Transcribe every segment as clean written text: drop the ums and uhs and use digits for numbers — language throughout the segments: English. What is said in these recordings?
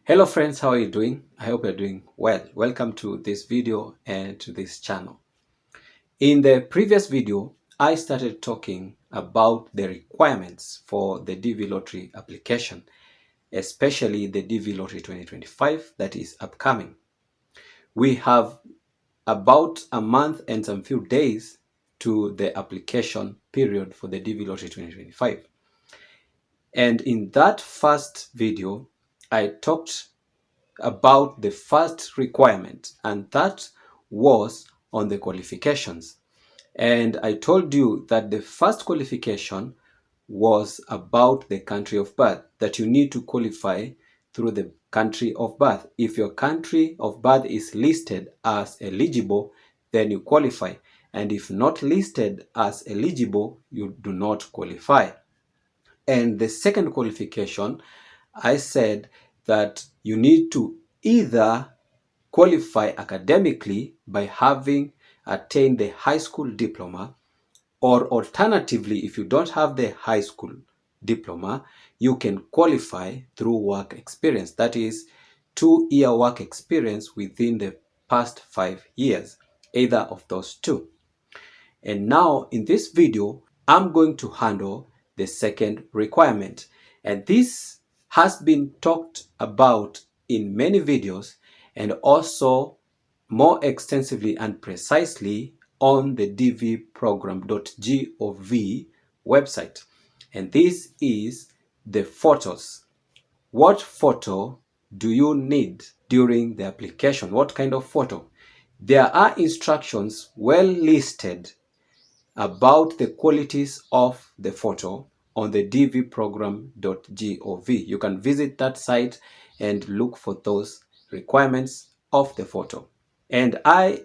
Hello friends, how are you doing? I hope you're doing well. Welcome to this video and to this channel. In the previous video, I started talking about the requirements for the DV Lottery application, especially the DV Lottery 2025 that is upcoming. We have about a month and some few days to the application period for the DV Lottery 2025. And in that first video, I talked about the first requirement, and that was on the qualifications. And I told you that the first qualification was about the country of birth, that you need to qualify through the country of birth. If your country of birth is listed as eligible, then you qualify. And if not listed as eligible, you do not qualify. And the second qualification, I said that you need to either qualify academically by having attained the high school diploma, or alternatively, if you don't have the high school diploma, you can qualify through work experience. That is 2-year work experience within the past 5 years, either of those two. And now in this video, I'm going to handle the second requirement. And this has been talked about in many videos and also more extensively and precisely on the dvprogram.gov website. And this is the photos. What photo do you need during the application? What kind of photo? There are instructions well listed about the qualities of the photo on the dvprogram.gov. You can visit that site and look for those requirements of the photo. And I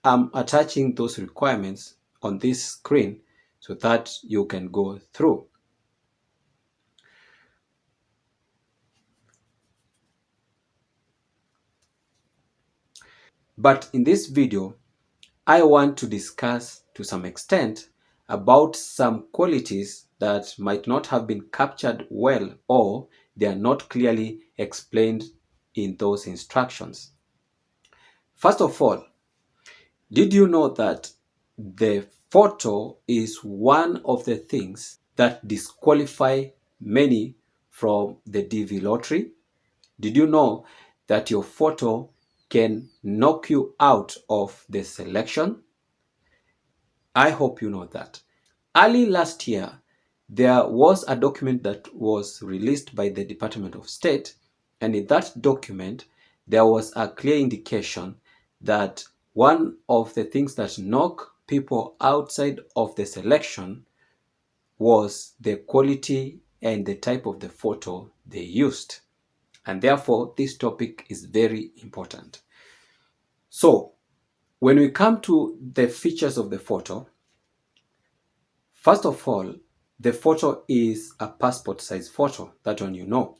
am attaching those requirements on this screen so that you can go through. But in this video, I want to discuss to some extent about some qualities that might not have been captured well, or they are not clearly explained in those instructions. First of all, did you know that the photo is one of the things that disqualify many from the DV lottery? Did you know that your photo can knock you out of the selection? I hope you know that. Early last year, there was a document that was released by the Department of State, and in that document, there was a clear indication that one of the things that knock people outside of the selection was the quality and the type of the photo they used. And therefore, this topic is very important. So, when we come to the features of the photo, first of all, the photo is a passport size photo, that one you know.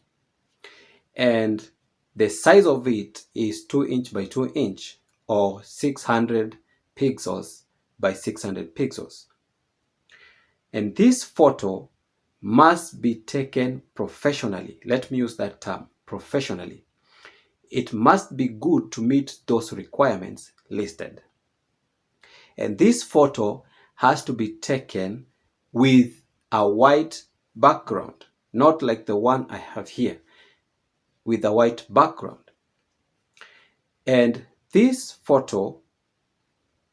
And the size of it is 2" by 2" or 600 pixels by 600 pixels. And this photo must be taken professionally. Let me use that term, professionally. It must be good to meet those requirements listed. And this photo has to be taken with a white background, not like the one I have here, with a white background. And this photo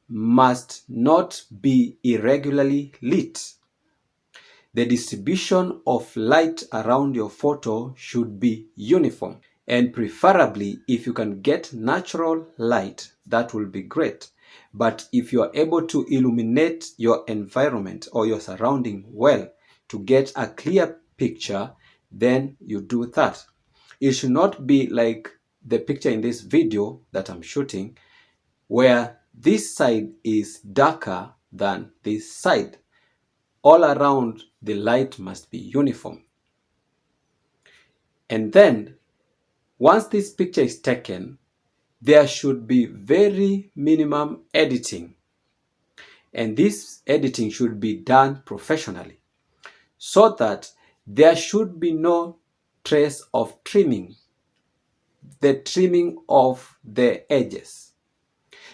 must not be irregularly lit. The distribution of light around your photo should be uniform. And preferably, if you can get natural light, that will be great. But if you are able to illuminate your environment or your surrounding well to get a clear picture, then you do that. It should not be like the picture in this video that I'm shooting, where this side is darker than this side. All around, the light must be uniform. And then, once this picture is taken, there should be very minimum editing. And this editing should be done professionally so that there should be no trace of trimming. the trimming of the edges.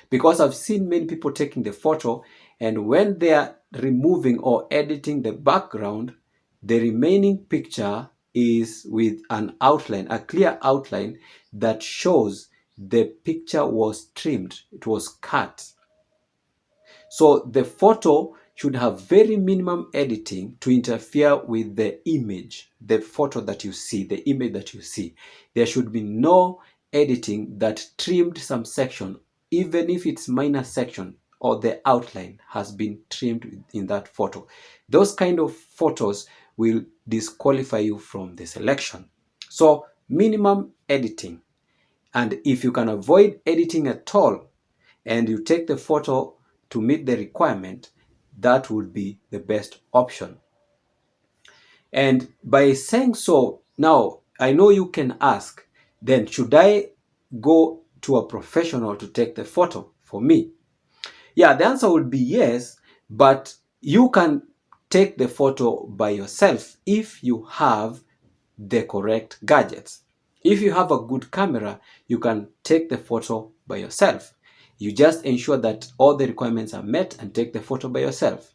Because I've seen many people taking the photo, and when they are removing or editing the background, the remaining picture is with an outline, a clear outline that shows the picture was trimmed, it was cut. So the photo should have very minimum editing to interfere with the image, the photo that you see, the image that you see. There should be no editing that trimmed some section, even if it's minor section or the outline has been trimmed in that photo. Those kind of photos will disqualify you from the selection. So minimum editing. And if you can avoid editing at all and you take the photo to meet the requirement, that would be the best option. And by saying so, now I know you can ask, then should I go to a professional to take the photo for me? Yeah, the answer would be yes, but you can take the photo by yourself if you have the correct gadgets. If you have a good camera, you can take the photo by yourself. You just ensure that all the requirements are met and take the photo by yourself.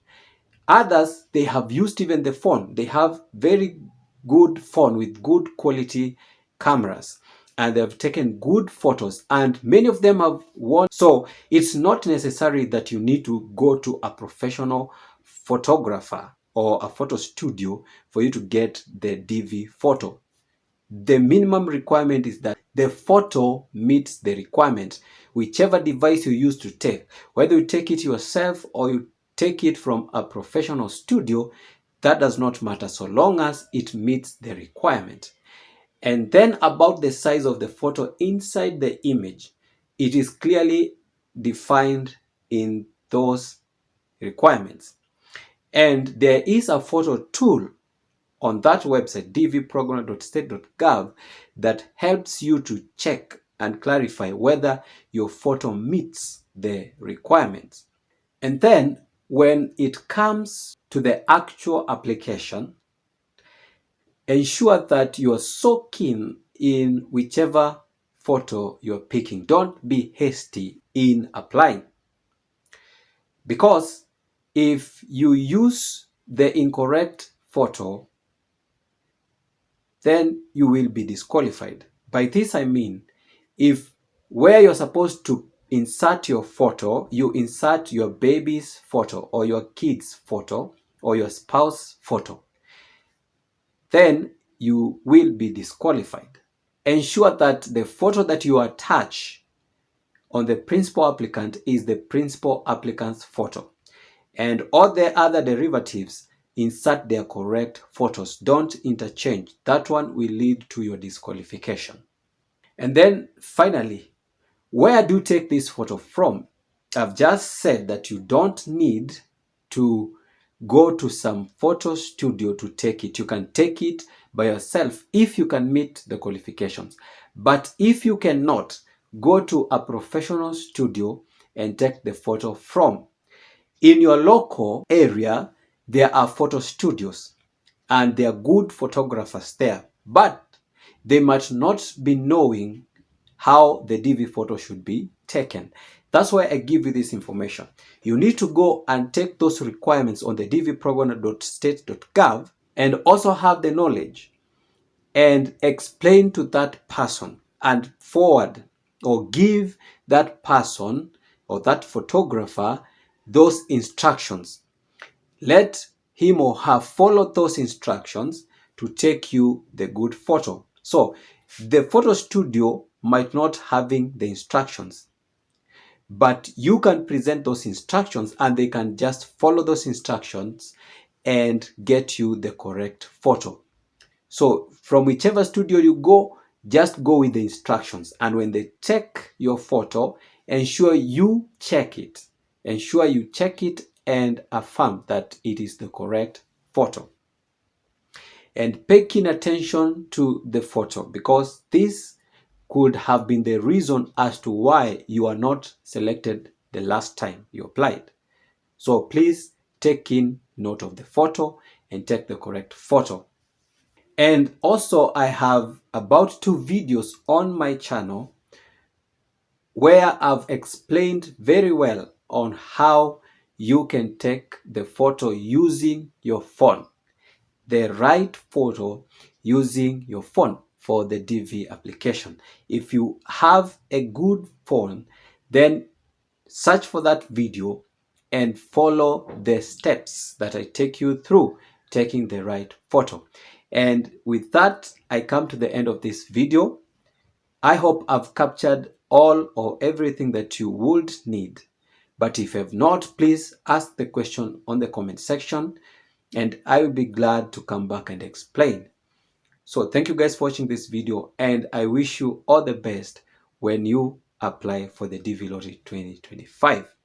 Others, they have used even the phone. They have very good phone with good quality cameras, and they've taken good photos, and many of them have won. So it's not necessary that you need to go to a professional photographer or a photo studio for you to get the DV photo. The minimum requirement is that the photo meets the requirement, whichever device you use to take, whether you take it yourself or you take it from a professional studio, that does not matter so long as it meets the requirement. And then about the size of the photo inside the image, it is clearly defined in those requirements. And there is a photo tool on that website, dvprogress.state.gov, that helps you to check and clarify whether your photo meets the requirements. And then when it comes to the actual application, ensure that you are so keen in whichever photo you're picking. Don't be hasty in applying. Because if you use the incorrect photo, then you will be disqualified. By this I mean, if where you're supposed to insert your photo, you insert your baby's photo or your kid's photo or your spouse photo, then you will be disqualified. Ensure that the photo that you attach on the principal applicant is the principal applicant's photo. And all the other derivatives, insert their correct photos. Don't interchange. That one will lead to your disqualification. And then finally, where do you take this photo from? I've just said that you don't need to go to some photo studio to take it. You can take it by yourself if you can meet the qualifications. But if you cannot, go to a professional studio and take the photo from. In your local area, there are photo studios and there are good photographers there, but they might not be knowing how the DV photo should be taken. That's why I give you this information. You need to go and take those requirements on the dvprogress.state.gov and also have the knowledge and explain to that person and forward or give that person or that photographer those instructions. Let him or her follow those instructions to take you the good photo. So the photo studio might not having the instructions, but you can present those instructions and they can just follow those instructions and get you the correct photo. So from whichever studio you go, just go with the instructions. And when they take your photo, ensure you check it. Ensure you check it and affirm that it is the correct photo. And pay keen attention to the photo, because this could have been the reason as to why you are not selected the last time you applied. So please take in note of the photo and take the correct photo. And also I have about 2 videos on my channel where I've explained very well on how you can take the photo using your phone, the right photo using your phone for the DV application. If you have a good phone, then search for that video and follow the steps that I take you through taking the right photo. And with that, I come to the end of this video. I hope I've captured all or everything that you would need. But if you have not, please ask the question on the comment section and I will be glad to come back and explain. So thank you guys for watching this video and I wish you all the best when you apply for the DV Lottery 2025.